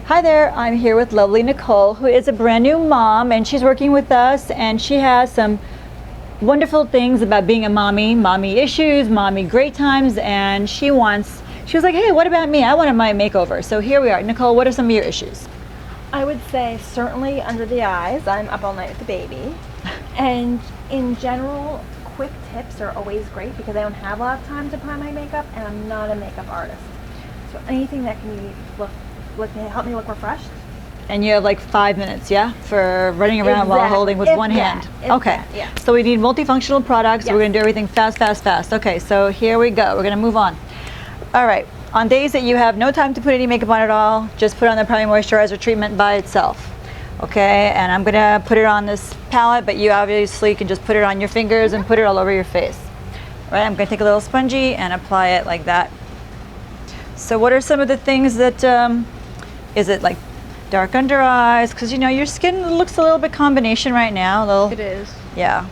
Hi there, I'm here with lovely Nicole, who is a brand new mom, and she's working with us, and she has some wonderful things about being a mommy issues, mommy great times, and she was like, hey, what about me? I wanted my makeover. So here we are. Nicole, what are some of your issues? I would say certainly under the eyes. I'm up all night with the baby. And in general, quick tips are always great because I don't have a lot of time to apply my makeup and I'm not a makeup artist. So anything that can help me look refreshed. And you have like 5 minutes, yeah, for running around while holding with one hand. Okay. Yeah. So we need multifunctional products. Yes. We're going to do everything fast, fast, fast. Okay, so here we go. We're going to move on. All right. On days that you have no time to put any makeup on at all, just put on the Primary Moisturizer treatment by itself. Okay, and I'm going to put it on this palette, but you obviously can just put it on your fingers and put it all over your face. All right, I'm going to take a little spongy and apply it like that. So what are some of the things that, is it like dark under eyes? Because you know, your skin looks a little bit combination right now. It is. Yeah.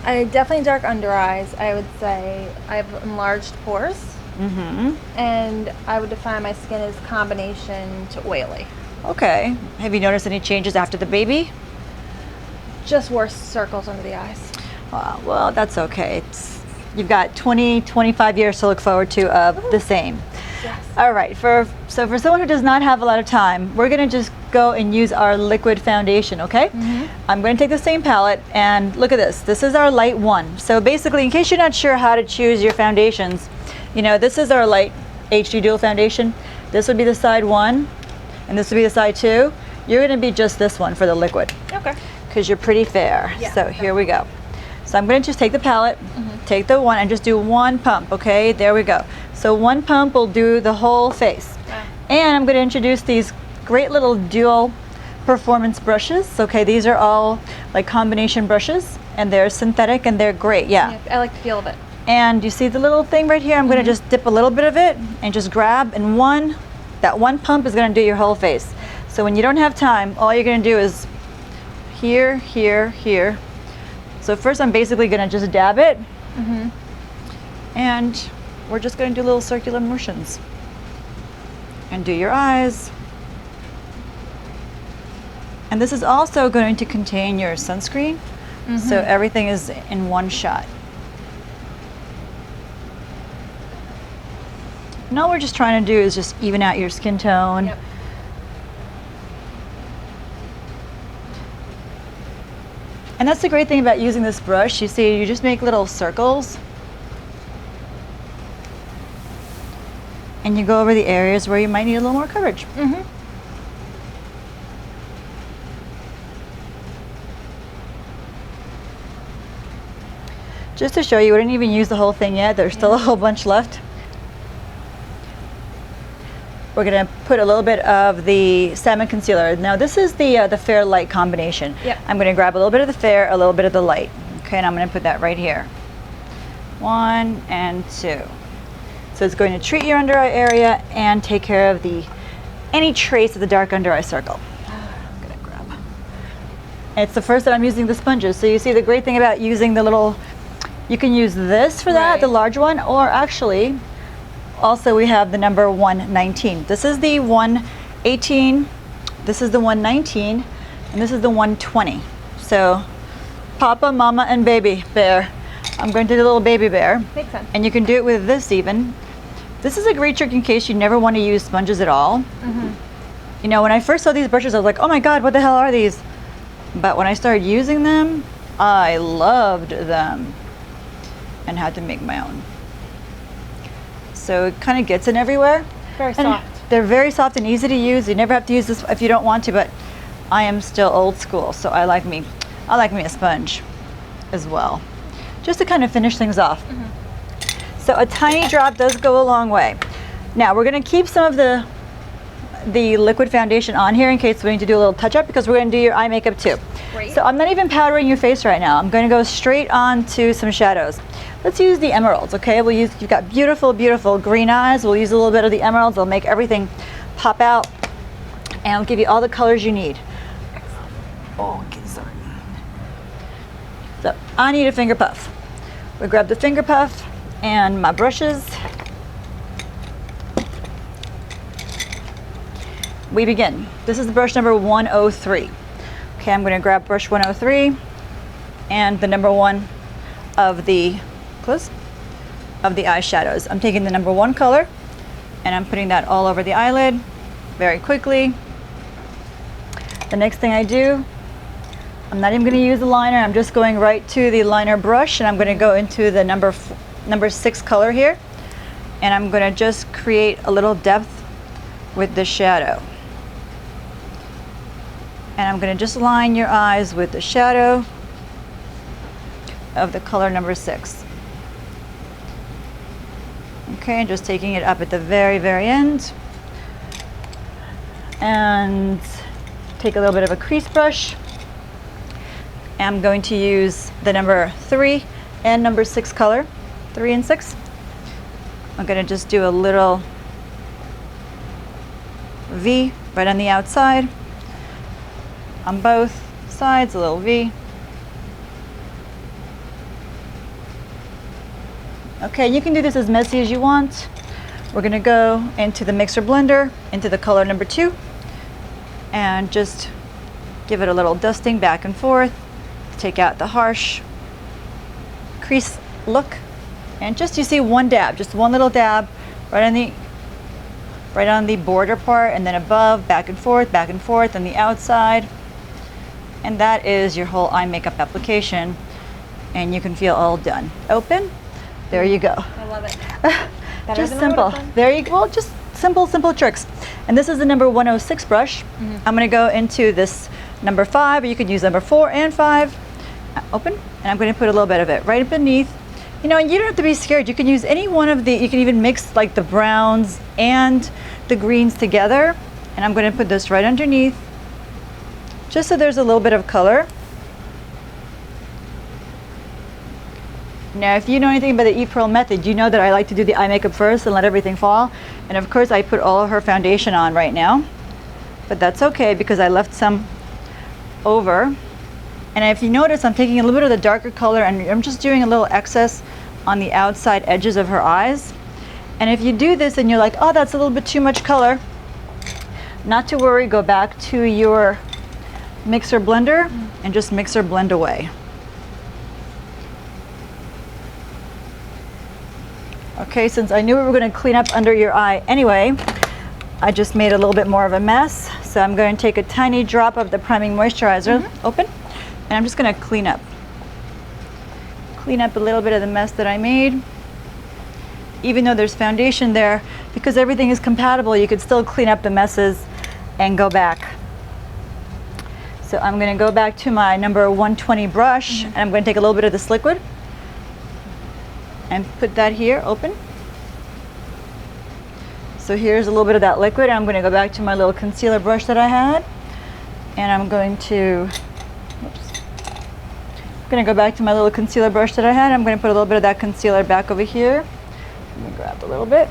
I definitely dark under eyes. I would say I have enlarged pores. Mm-hmm. And I would define my skin as combination to oily. Okay. Have you noticed any changes after the baby? Just worse circles under the eyes. Well, that's okay. You've got 25 years to look forward to of the same. Yes. All right, so for someone who does not have a lot of time, we're gonna just go and use our liquid foundation, okay? Mm-hmm. I'm gonna take the same palette and look at this. This is our light one. So basically, in case you're not sure how to choose your foundations, you know, this is our light HD Dual Foundation. This would be the side one, and this would be the side two. You're gonna be just this one for the liquid. Okay. Because you're pretty fair. Yeah, so here we go. So I'm gonna just take the palette, take the one, and just do one pump, okay? There we go. So one pump will do the whole face. Wow. And I'm gonna introduce these great little dual performance brushes. Okay, these are all like combination brushes, and they're synthetic and they're great, yeah. I like the feel of it. And you see the little thing right here? I'm gonna just dip a little bit of it and just grab, and that one pump is gonna do your whole face. So when you don't have time, all you're gonna do is here, here, here. So first I'm basically gonna just dab it, and we're just gonna do little circular motions. And do your eyes. And this is also going to contain your sunscreen, so everything is in one shot. And all we're just trying to do is just even out your skin tone. Yep. And that's the great thing about using this brush. You see, you just make little circles. And you go over the areas where you might need a little more coverage. Just to show you, we didn't even use the whole thing yet. There's still a whole bunch left. We're gonna put a little bit of the Salmon concealer. Now this is the fair light combination. Yep. I'm gonna grab a little bit of the fair, a little bit of the light. Okay, and I'm gonna put that right here. 1 and 2. So it's going to treat your under eye area and take care of any trace of the dark under eye circle. I'm gonna grab. And it's the first that I'm using the sponges. So you see the great thing about using the little, you can use this for that, the large one, or actually, also we have the number 119. This is the 118, this is the 119, and this is the 120. So Papa, Mama, and Baby Bear. I'm going to do a little Baby Bear. Makes sense. And you can do it with this even. This is a great trick in case you never want to use sponges at all. You know, when I first saw these brushes, I was like, oh my God, what the hell are these? But when I started using them, I loved them and had to make my own. So it kind of gets in everywhere. Very soft. They're very soft and easy to use. You never have to use this if you don't want to, but I am still old school, so I like me a sponge as well, just to kind of finish things off. So a tiny drop does go a long way. Now we're gonna keep some of the liquid foundation on here in case we need to do a little touch up, because we're gonna do your eye makeup too. Great. So I'm not even powdering your face right now. I'm gonna go straight on to some shadows. Let's use the emeralds, okay? You've got beautiful, beautiful green eyes. We'll use a little bit of the emeralds. They'll make everything pop out, and I'll give you all the colors you need. Oh, get started. So I need a finger puff. We grab the finger puff and my brushes. we begin. This is the brush number 103. Okay, I'm going to grab brush 103 and the number 1 of the eyeshadows. I'm taking the number 1 color and I'm putting that all over the eyelid very quickly. The next thing I do, I'm not even going to use a liner. I'm just going right to the liner brush and I'm going to go into the number 6 color here, and I'm going to just create a little depth with the shadow. And I'm going to just line your eyes with the shadow of the color number 6. Okay, and just taking it up at the very, very end. And take a little bit of a crease brush. I'm going to use the number 3 and number 6 color, 3 and 6. I'm going to just do a little V right on the outside. On both sides, a little V. Okay, you can do this as messy as you want. We're gonna go into the mixer blender, into the color number 2, and just give it a little dusting back and forth. Take out the harsh crease look, and just, you see, one dab, just one little dab right on the border part, and then above, back and forth on the outside. And that is your whole eye makeup application, and you can feel all done. Open, there you go. I love it. Just simple. There you go. Well, just simple tricks. And this is the number 106 brush. I'm going to go into this number 5, or you could use number 4 and 5. Open, and I'm going to put a little bit of it right beneath. You know, and you don't have to be scared. You can use any one of the, you can even mix like the browns and the greens together. And I'm going to put this right underneath, just so there's a little bit of color. Now, if you know anything about the E-Pearl method, you know that I like to do the eye makeup first and let everything fall. And of course, I put all of her foundation on right now. But that's okay, because I left some over. And if you notice, I'm taking a little bit of the darker color and I'm just doing a little excess on the outside edges of her eyes. And if you do this and you're like, oh, that's a little bit too much color, not to worry, go back to your mixer blender and just mixer blend away. Okay, since I knew we were going to clean up under your eye anyway, I just made a little bit more of a mess. So I'm going to take a tiny drop of the priming moisturizer, open, and I'm just going to clean up a little bit of the mess that I made. Even though there's foundation there, because everything is compatible, you could still clean up the messes and go back. So I'm going to go back to my number 120 brush, and I'm going to take a little bit of this liquid and put that here, open. So here's a little bit of that liquid. I'm going to go back to my little concealer brush that I had, and I'm going to, go back to my little concealer brush that I had. I'm going to put a little bit of that concealer back over here. Let me grab a little bit.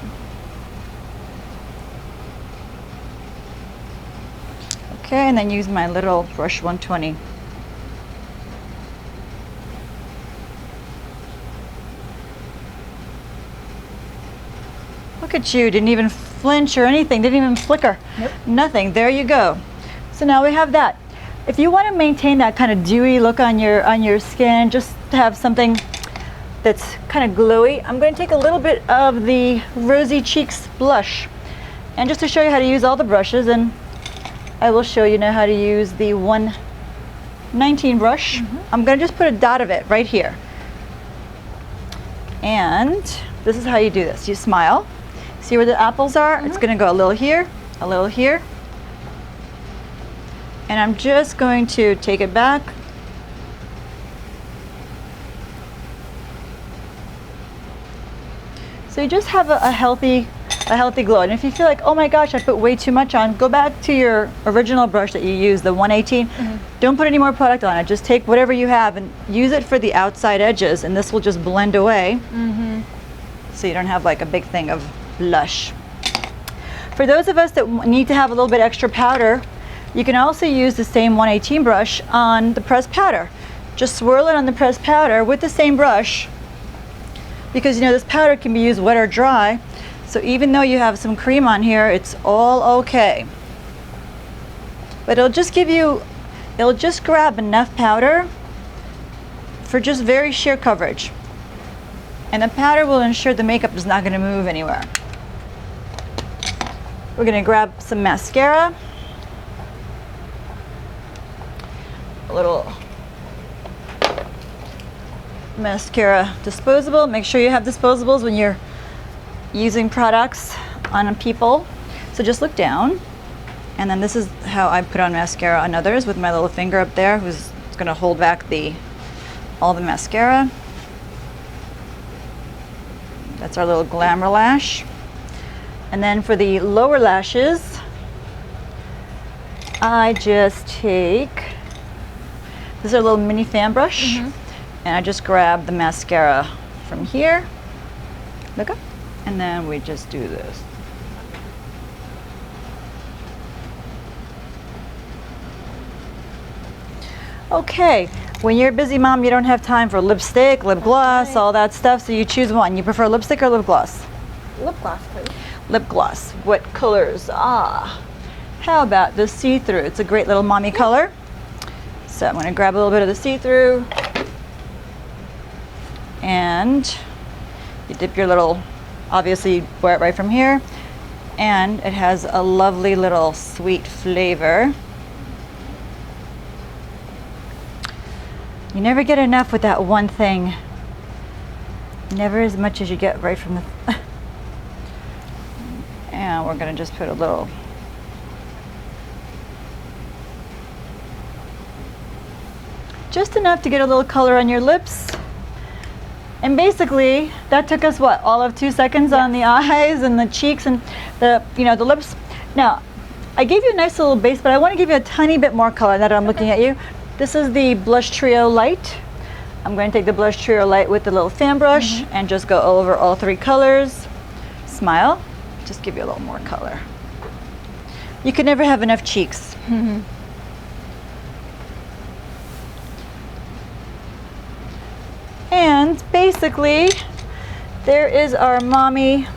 Okay, and then use my little brush 120. Look at you, didn't even flinch or anything, didn't even flicker. Nope. Nothing, there you go. So now we have that. If you want to maintain that kind of dewy look on your skin, just to have something that's kind of glowy, I'm going to take a little bit of the Rosy Cheeks blush. And just to show you how to use all the brushes, and I will show you now how to use the 119 brush. I'm going to just put a dot of it right here. And this is how you do this. You smile. See where the apples are? It's going to go a little here, a little here. And I'm just going to take it back. So you just have a healthy glow. And if you feel like, oh my gosh, I put way too much on, go back to your original brush that you used, the 118. Don't put any more product on it. Just take whatever you have and use it for the outside edges, and this will just blend away. So you don't have like a big thing of blush. For those of us that need to have a little bit extra powder, you can also use the same 118 brush on the pressed powder. Just swirl it on the pressed powder with the same brush, because you know this powder can be used wet or dry. So even though you have some cream on here, it's all okay. but it'll just grab enough powder for just very sheer coverage. And the powder will ensure the makeup is not going to move anywhere. We're going to grab some mascara. A little mascara disposable. Make sure you have disposables when you're using products on people. So just look down. And then this is how I put on mascara on others, with my little finger up there, who's going to hold back all the mascara. That's our little Glamour lash. And then for the lower lashes, I just take, this is a little mini fan brush, and I just grab the mascara from here, look up, and then we just do this. Okay, when you're a busy mom, you don't have time for lipstick, lip gloss, all that stuff, so you choose one. You prefer lipstick or lip gloss? Lip gloss, please. Lip gloss. What colors? How about the see-through? It's a great little mommy color. So I'm going to grab a little bit of the see-through, and you dip your little, obviously you wear it right from here, and it has a lovely little sweet flavor. You never get enough with that one thing. Never as much as you get right from the and we're going to just put a little, just enough to get a little color on your lips. And basically that took us what, all of 2 seconds on the eyes and the cheeks and the lips. Now I gave you a nice little base, but I want to give you a tiny bit more color now that I'm looking at you. This is the Blush Trio Light. I'm going to take the Blush Trio Light with the little fan brush and just go over all 3 colors. Smile. Just give you a little more color. You can never have enough cheeks. And basically, there is our mommy.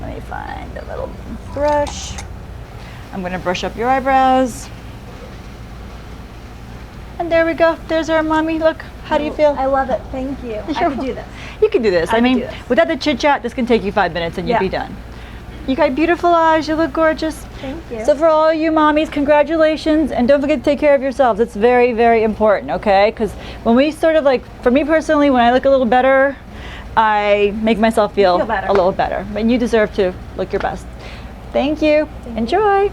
Let me find a little brush. I'm going to brush up your eyebrows. And there we go. There's our mommy. Look, how do you feel? I love it. Thank you. I can do this. You can do this. I mean, without the chit chat, this can take you 5 minutes and you'll be done. You got beautiful eyes. You look gorgeous. Thank you. So for all you mommies, congratulations. And don't forget to take care of yourselves. It's very, very important, okay? Because when we sort of for me personally, when I look a little better, I make myself feel a little better. But you deserve to look your best. Thank you. Enjoy.